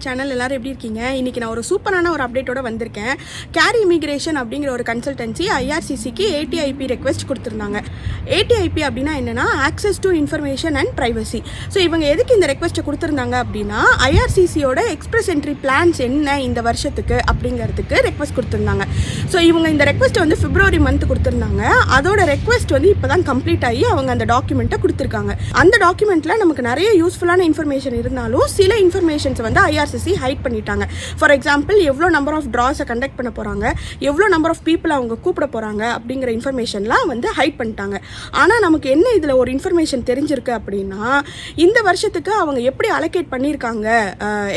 Channel எல்லாரும் எப்படி இருக்கீங்க? இன்னைக்கு நான் ஒரு சூப்பரான ஒரு அப்டேட்டோட வந்திருக்கேன். கேரி இமிகிரேஷன் அப்படிங்கிற ஒரு கன்சல்டன்சி ஐஆர்சிசிக்கு ஏடிஐபி ரெக்வெஸ்ட் கொடுத்துருந்தாங்க. ஏடிஐபி அப்படின்னா என்னன்னா access to information and privacy. So இவங்க எதுக்கு இந்த ரெக்வெஸ்ட்டை கொடுத்துருந்தாங்க அப்படின்னா ஐஆர்சிசியோட எக்ஸ்பிரஸ் என்ட்ரி பிளான்ஸ் என்ன இந்த வருஷத்துக்கு அப்படிங்கிறதுக்கு ரெக்வெஸ்ட் கொடுத்துருந்தாங்க. ஸோ இவங்க இந்த ரெக்வெஸ்ட்டை வந்து பிப்ரவரி மந்த் கொடுத்துருந்தாங்க. அதோட ரெக்வெஸ்ட் வந்து இப்போ தான் கம்ப்ளீட் ஆகி அவங்க அந்த டாக்குமெண்ட்டை கொடுத்துருக்காங்க. அந்த டாக்குமெண்ட்டில் நமக்கு நிறைய யூஸ்ஃபுல்லான இன்ஃபர்மேஷன் இருந்தாலும் சில இன்ஃபர்மேஷன்ஸ் வந்து ஐஆர்சிசி ஹைட் பண்ணிட்டாங்க. ஃபார் எக்ஸாம்பிள் எவ்வளோ நம்பர் ஆஃப் ட்ராஸை கண்டக்ட் பண்ண போகிறாங்க, எவ்வளோ நம்பர் ஆஃப் பீப்புள் அவங்க கூப்பிட போகிறாங்க அப்படிங்கிற இன்ஃபர்மேஷன்லாம் வந்து ஹைட் பண்ணிட்டாங்க. ஆனால் நமக்கு என்ன இதில் ஒரு இன்ஃபர்மேஷன் தெரிஞ்சிருக்கு அப்படின்னா இந்த வருஷத்துக்கு அவங்க எப்படி அலோகேட் பண்ணியிருக்காங்க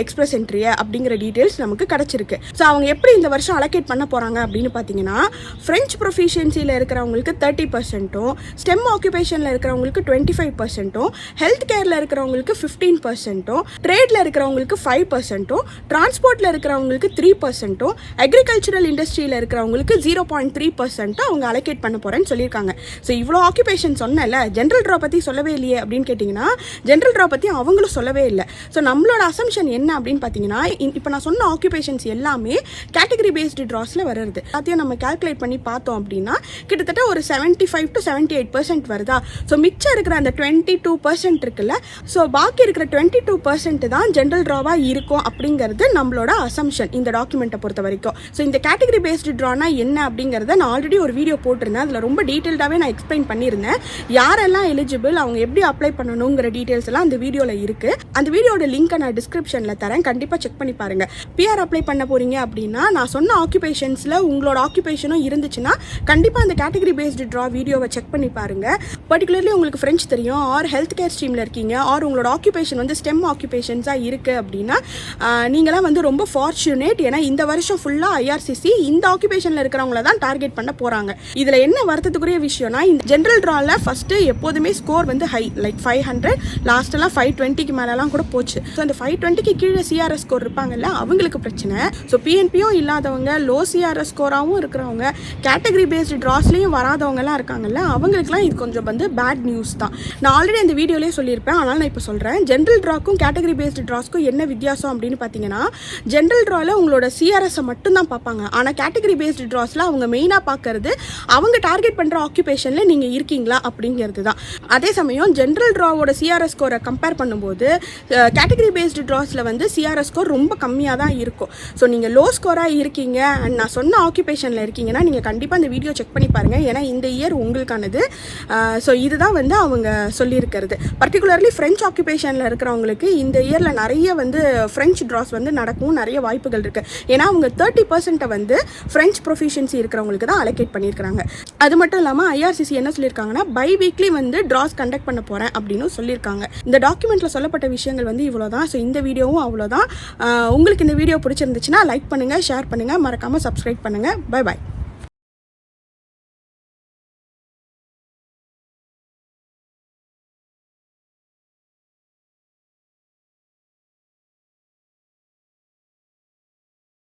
எக்ஸ்பிரஸ் என்ட்ரியை அப்படிங்கிற டீட்டெயில்ஸ் நமக்கு கிடச்சிருக்கு. ஸோ அவங்க எப்படி இந்த வருஷம் அலோகேட் பண்ண போகிறாங்க அப்படின்னு பார்த்தீங்கன்னா ஃப்ரெஞ்ச் ப்ரொஃபிஷியன்சியில் இருக்கிறவங்களுக்கு 30%, ஸ்டெம் ஆக்குபேஷனில் இருக்கிறவங்களுக்கு 25%, ஹெல்த் கேரில் இருக்கிறவங்களுக்கு 15%, ட்ரேடில் இருக்கிறவங்களுக்கு 5%, டிரான்ஸ்போர்ட்டில் இருக்கிறவங்களுக்கு 3%, அக்ரிகல்ச்சரல் இண்டஸ்ட்ரியில் இருக்கிறவங்களுக்கு 0.3% அவங்க அலோகேட் பண்ண போகிறேன்னு சொல்லியிருக்காங்க. ஸோ இவ்வளோ ஆக்குபேஷன் சொன்னல, ஜென்ரல் ட்ரா பற்றி சொல்லவே இல்லையே அப்படின்னு கேட்டிங்கன்னா ஜென்ரல் ட்ரா பற்றி அவங்களும் சொல்லவே இல்லை. ஸோ நம்மளோட அசம்ஷன் என்ன அப்படின்னு பார்த்தீங்கன்னா இப்போ நான் சொன்ன ஆக்குபேஷன்ஸ் எல்லாமே கேட்டகரி பேஸ்டு ட்ராஸில் வருது. அதையும் நம்ம கால்குலேட் பண்ணி பார்த்தோம் அப்படின்னா கிட்டத்தட்ட ஒரு 75 to 78% வருதா. ஸோ மிச்சம் இருக்கிற அந்த 22% இருக்குல்ல, ஸோ பாக்கி இருக்கிற 22% தான் ஜென்ரல் ட்ராவாக இருக்கும் அப்படிங்கிறது நம்மளோட அசம்ஷன் இந்த டாக்குமெண்ட்டை பொறுத்த வரைக்கும். ஸோ இந்த கேட்டகரி பேஸ்டு ட்ரானா என்ன அப்படிங்கிறத நான் ஆல்ரெடி ஒரு வீடியோ போட்டிருந்தேன். அதில் ரொம்ப டீட்டெயில்டாகவே நான் எக்ஸ்பிளைன் பண்ணியிருந்தேன். யாரெல்லாம் எலிஜிபிள், அவங்க எப்படி அப்ளை பண்ணணுங்கிற டீட்டெயில்ஸ் எல்லாம் அந்த வீடியோவில் இருக்குது. அந்த வீடியோட லிங்க்கை நான் டிஸ்கிரிப்ஷனில் தரேன், கண்டிப்பாக செக் பண்ணி பாருங்கள். பிஆர் அப்ளை பண்ண போகிறீங்க அப்படின்னா நான் சொன்ன ஆக்குபேஷன்ஸில் உங்களோட ஆக்குபேஷனும் இருந்துச்சுன்னா கண்டிப்பாக அந்த கேட்டகரி பேஸ்டு ட்ரா வீடியோவை செக் பண்ணி பாருங்கள். பர்டிகுலர்லி உங்களுக்கு ஃப்ரெஞ்ச் தெரியும், ஆர் ஹெல்த் கேர் ஸ்ட்ரீமில் இருக்கீங்க, ஆர் உங்களோட ஆக்குபேஷன் வந்து ஸ்டெம் ஆக்குபேஷன்ஸாக இருக்குது அப்படின்னா நீங்களாம் வந்து ரொம்ப ஃபார்ச்சுனேட். ஏன்னா இந்த வருஷம் ஃபுல்லாக ஐஆர்சிசி இந்த ஆக்குபேஷனில் இருக்கிறவங்கள தான் டார்கெட் பண்ண போகிறாங்க. இதில் என்ன வருத்தத்துக்குரிய விஷயம்னா இந்த ஜென்ரல் ட்ராவில் ஃபஸ்ட்டு எப்போதுமே ஸ்கோர் வந்து ஹை, லைக் 500, லாஸ்ட்டெல்லாம் 520க்கு மேலெலாம் கூட போச்சு. ஸோ அந்த 520க்கு கீழே சிஆர்எஸ் ஸ்கோர் இருப்பாங்கல்ல, அவங்களுக்கு பிரச்சனை. ஸோ பிஎன்பியும் இல்லாதவங்க, லோ சிஆர்எஸ் ஸ்கோராகவும் இருக்கிறவங்க, கேட்டகரி பேஸ்டு ட்ராஸ்லேயும் வராதவங்கலாம் இருக்காங்கல்ல, அவங்களுக்குலாம் இது கொஞ்சம் வந்து பேட் நியூஸ் தான். நான் ஆல்ரெடி அந்த வீடியோலேயே சொல்லியிருப்பேன், ஆனால் நான் இப்போ சொல்கிறேன். ஜென்ரல் ட்ராக்கும் கேட்டகரி பேஸ்டு ட்ராஸ்க்கும் என்ன வித்தியாசம் அப்படின்னு பார்த்தீங்கன்னா ஜென்ரல் ட்ராவில் உங்களோட சிஆர்எஸை மட்டும்தான் பார்ப்பாங்க. ஆனால் கேட்டகரி பேஸ்டு ட்ராஸில் அவங்க மெயினாக பார்க்கறது அவங்க டார்கெட் பண்ணுற ஆக்குபேஷனில் நீங்கள் இருக்கீங்களா அப்படிங்கிறது தான். அதே சமயம் ஜென்ரல் ட்ராவோட சிஆர்எஸ் ஸ்கோரை கம்பேர் பண்ணும்போது கேட்டகரி பேஸ்டு ட்ராஸில் வந்து சிஆர்எஸ் ஸ்கோர் ரொம்ப கம்மியாக தான் இருக்கும். ஸோ நீங்கள் லோ ஸ்கோராக இருக்கீங்க அண்ட் நான் சொன்ன ஆக்குபேஷனில் இருக்கீங்கன்னா நீங்கள் கண்டிப்பாக இந்த வீடியோ செக் பண்ணி பாருங்கள். ஏன்னா இந்த இயர் உங்களுக்கானது. ஸோ இதுதான் வந்து அவங்க சொல்லியிருக்கிறது. பர்டிகுலர்லி ஃப்ரெஞ்ச் ஆக்குபேஷனில் இருக்கிறவங்களுக்கு இந்த இயரில் நிறைய வந்து ஃப்ரெஞ்ச் ட்ராஸ் வந்து நடக்கும், நிறைய வாய்ப்புகள் இருக்குது. ஏன்னா அவங்க 30% வந்து ஃப்ரெஞ்ச் ப்ரொஃபிஷியன்சி இருக்கிறவங்களுக்கு தான் அலோகேட் பண்ணியிருக்கிறாங்க. அது மட்டும் இல்லாமல் ஐஆர்சிசி என்ன சொல்லியிருக்காங்கன்னா பை வீக்லி வந்து ட்ராஸ் கண்டக்ட் பண்ண போகிறேன் அப்படின்னு சொல்லியிருக்காங்க. இந்த டாக்குமெண்ட்டில் சொல்லப்பட்ட விஷயங்கள் வந்து இவ்வளோ தான். ஸோ இந்த வீடியோவும் அவ்வளோதான். உங்களுக்கு இந்த வீடியோ பிடிச்சிருந்துச்சுன்னா லைக் பண்ணுங்கள், ஷேர் பண்ணுங்கள், மறக்காமல் சப்ஸ்கிரைப் பண்ணுங்கள். Bye bye.